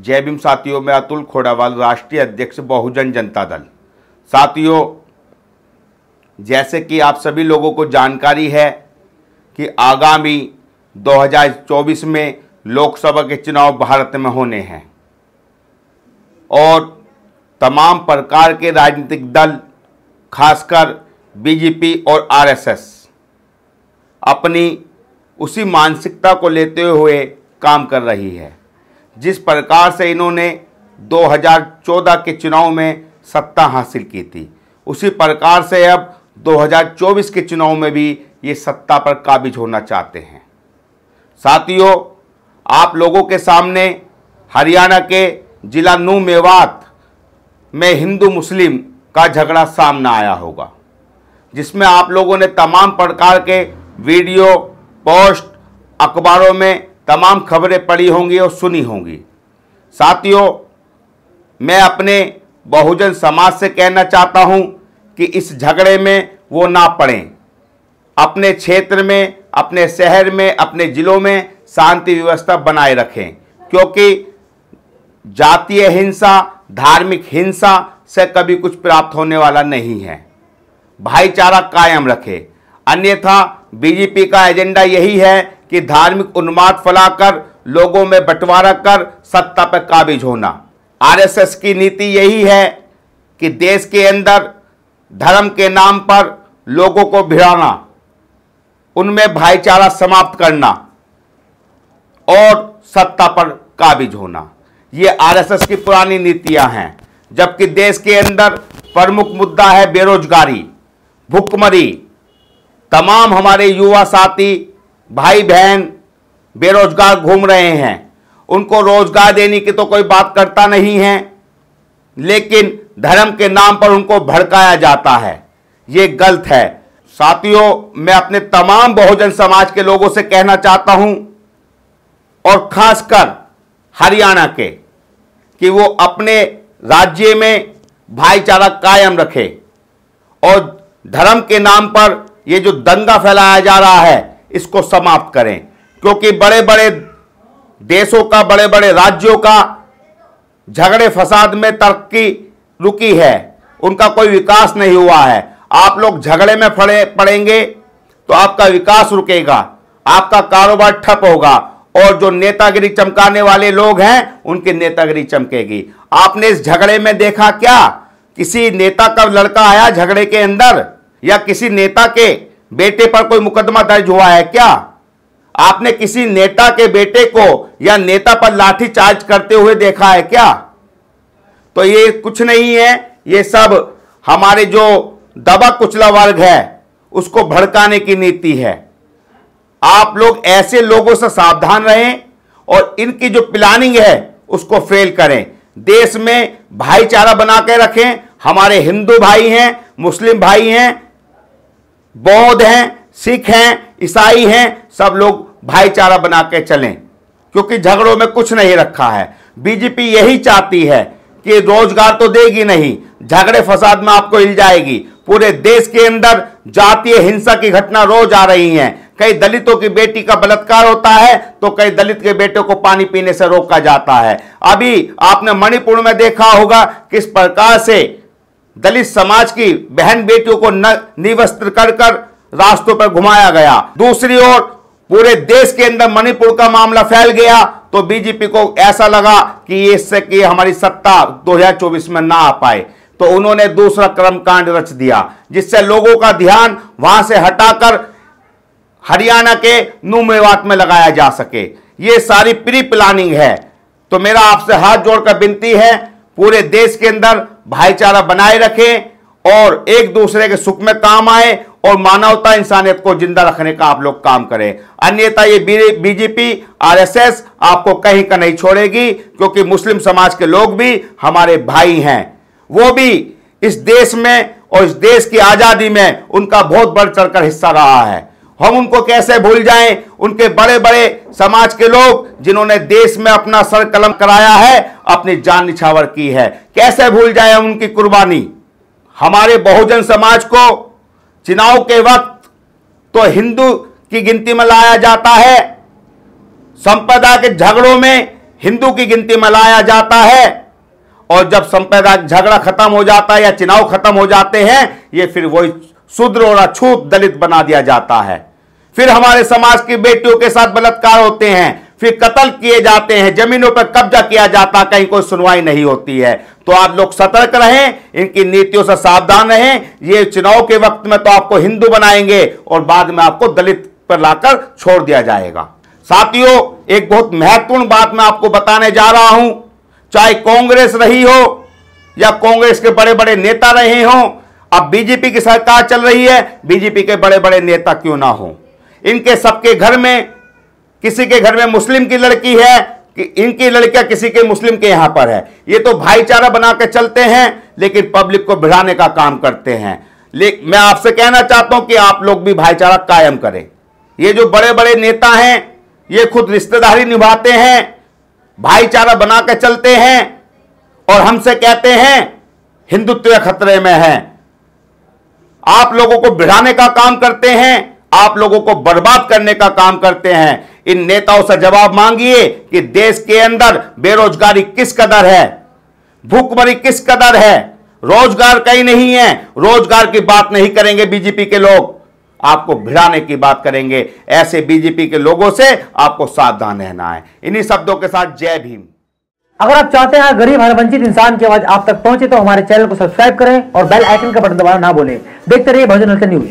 जय भीम साथियों, मैं अतुल खोड़ावाल, राष्ट्रीय अध्यक्ष बहुजन जनता दल। साथियों, जैसे कि आप सभी लोगों को जानकारी है कि आगामी 2024 में लोकसभा के चुनाव भारत में होने हैं और तमाम प्रकार के राजनीतिक दल, खासकर बीजेपी और आरएसएस अपनी उसी मानसिकता को लेते हुए काम कर रही है। जिस प्रकार से इन्होंने 2014 के चुनाव में सत्ता हासिल की थी, उसी प्रकार से अब 2024 के चुनाव में भी ये सत्ता पर काबिज होना चाहते हैं। साथियों, आप लोगों के सामने हरियाणा के जिला नूह मेवात में हिंदू मुस्लिम का झगड़ा सामने आया होगा, जिसमें आप लोगों ने तमाम प्रकार के वीडियो, पोस्ट, अखबारों में तमाम खबरें पढ़ी होंगी और सुनी होंगी। साथियों, मैं अपने बहुजन समाज से कहना चाहता हूं कि इस झगड़े में वो ना पड़ें। अपने क्षेत्र में, अपने शहर में, अपने जिलों में शांति व्यवस्था बनाए रखें, क्योंकि जातीय हिंसा, धार्मिक हिंसा से कभी कुछ प्राप्त होने वाला नहीं है। भाईचारा कायम रखें, अन्यथा बीजेपी का एजेंडा यही है कि धार्मिक उन्माद फैलाकर लोगों में बंटवारा कर सत्ता पर काबिज होना। आरएसएस की नीति यही है कि देश के अंदर धर्म के नाम पर लोगों को भिड़ाना, उनमें भाईचारा समाप्त करना और सत्ता पर काबिज होना। ये आरएसएस की पुरानी नीतियां हैं, जबकि देश के अंदर प्रमुख मुद्दा है बेरोजगारी, भुखमरी। तमाम हमारे युवा साथी, भाई बहन बेरोजगार घूम रहे हैं। उनको रोजगार देने की तो कोई बात करता नहीं है, लेकिन धर्म के नाम पर उनको भड़काया जाता है। ये गलत है। साथियों, मैं अपने तमाम बहुजन समाज के लोगों से कहना चाहता हूं, और खासकर हरियाणा के, कि वो अपने राज्य में भाईचारा कायम रखे और धर्म के नाम पर ये जो दंगा फैलाया जा रहा है इसको समाप्त करें। क्योंकि बड़े बड़े देशों का, बड़े बड़े राज्यों का झगड़े फसाद में तरक्की रुकी है, उनका कोई विकास नहीं हुआ है। आप लोग झगड़े में पड़ेंगे तो आपका विकास रुकेगा, आपका कारोबार ठप होगा, और जो नेतागिरी चमकाने वाले लोग हैं उनकी नेतागिरी चमकेगी। आपने इस झगड़े में देखा क्या? किसी नेता का लड़का आया झगड़े के अंदर, या किसी नेता के बेटे पर कोई मुकदमा दर्ज हुआ है क्या? आपने किसी नेता के बेटे को या नेता पर लाठी चार्ज करते हुए देखा है क्या? तो ये कुछ नहीं है, ये सब हमारे जो दबा कुचला वर्ग है उसको भड़काने की नीति है। आप लोग ऐसे लोगों से सावधान रहें और इनकी जो प्लानिंग है उसको फेल करें। देश में भाईचारा बना के रखें। हमारे हिंदू भाई हैं, मुस्लिम भाई हैं, बौद्ध हैं, सिख हैं, ईसाई हैं, सब लोग भाईचारा बना के चलें, क्योंकि झगड़ों में कुछ नहीं रखा है। बीजेपी यही चाहती है कि रोजगार तो देगी नहीं, झगड़े फसाद में आपको हिल जाएगी। पूरे देश के अंदर जातीय हिंसा की घटना रोज आ रही हैं। कई दलितों की बेटी का बलात्कार होता है तो कई दलित के बेटे को पानी पीने से रोका जाता है। अभी आपने मणिपुर में देखा होगा किस प्रकार से दलित समाज की बहन बेटियों को निवस्त्र कर रास्तों पर घुमाया गया। दूसरी ओर पूरे देश के अंदर मणिपुर का मामला फैल गया तो बीजेपी को ऐसा लगा कि इससे कि हमारी सत्ता 2024 में ना आ पाए, तो उन्होंने दूसरा कर्मकांड रच दिया, जिससे लोगों का ध्यान वहां से हटाकर हरियाणा के नूह मेवात में लगाया जा सके। ये सारी प्री प्लानिंग है। तो मेरा आपसे हाथ जोड़कर विनती है, पूरे देश के अंदर भाईचारा बनाए रखें और एक दूसरे के सुख में काम आए और मानवता, इंसानियत को जिंदा रखने का आप लोग काम करें। अन्यथा ये बीजेपी, आरएसएस आपको कहीं का नहीं छोड़ेगी, क्योंकि मुस्लिम समाज के लोग भी हमारे भाई हैं। वो भी इस देश में और इस देश की आजादी में उनका बहुत बढ़ चढ़कर हिस्सा रहा है। हम उनको कैसे भूल जाएं? उनके बड़े बड़े समाज के लोग जिन्होंने देश में अपना सर कलम कराया है, अपनी जान निछावर की है, कैसे भूल जाएं उनकी कुर्बानी? हमारे बहुजन समाज को चुनाव के वक्त तो हिंदू की गिनती में लाया जाता है, संप्रदाय के झगड़ों में हिंदू की गिनती में लाया जाता है और जब सांप्रदायिक झगड़ा खत्म हो जाता है या चुनाव खत्म हो जाते हैं, ये फिर वही शूद्र और अछूत दलित बना दिया जाता है। फिर हमारे समाज की बेटियों के साथ बलात्कार होते हैं, फिर कत्ल किए जाते हैं, जमीनों पर कब्जा किया जाता, कहीं कोई सुनवाई नहीं होती है। तो आप लोग सतर्क रहें, इनकी नीतियों से सावधान रहें। ये चुनाव के वक्त में तो आपको हिंदू बनाएंगे और बाद में आपको दलित पर लाकर छोड़ दिया जाएगा। साथियों, एक बहुत महत्वपूर्ण बात मैं आपको बताने जा रहा हूं। चाहे कांग्रेस रही हो या कांग्रेस के बड़े बड़े नेता रहे हों, अब बीजेपी की सरकार चल रही है, बीजेपी के बड़े बड़े नेता क्यों ना हो, इनके सबके घर में, किसी के घर में मुस्लिम की लड़की है कि इनकी लड़कियां किसी के मुस्लिम के यहां पर है, ये तो भाईचारा बना के चलते हैं, लेकिन पब्लिक को भिड़ाने का काम करते हैं। लेकिन मैं आपसे कहना चाहता हूं कि आप लोग भी भाईचारा कायम करें। ये जो बड़े बड़े नेता हैं, ये खुद रिश्तेदारी निभाते हैं, भाईचारा बना के चलते हैं और हमसे कहते हैं हिंदुत्व खतरे में है। आप लोगों को भिड़ाने का काम करते हैं, आप लोगों को बर्बाद करने का काम करते हैं। इन नेताओं से जवाब मांगिए कि देश के अंदर बेरोजगारी किस कदर है, भूखमरी किस कदर है, रोजगार कहीं नहीं है। रोजगार की बात नहीं करेंगे बीजेपी के लोग, आपको भिड़ाने की बात करेंगे। ऐसे बीजेपी के लोगों से आपको सावधान रहना है। इन्हीं शब्दों के साथ जय भीम। अगर आप चाहते हैं गरीब हर वंचित इंसान की आवाज आप तक पहुंचे तो हमारे चैनल को सब्सक्राइब करें और बेल आइकन का बटन दबाना ना भूलें। देखते रहिए बहुजन हलचल न्यूज।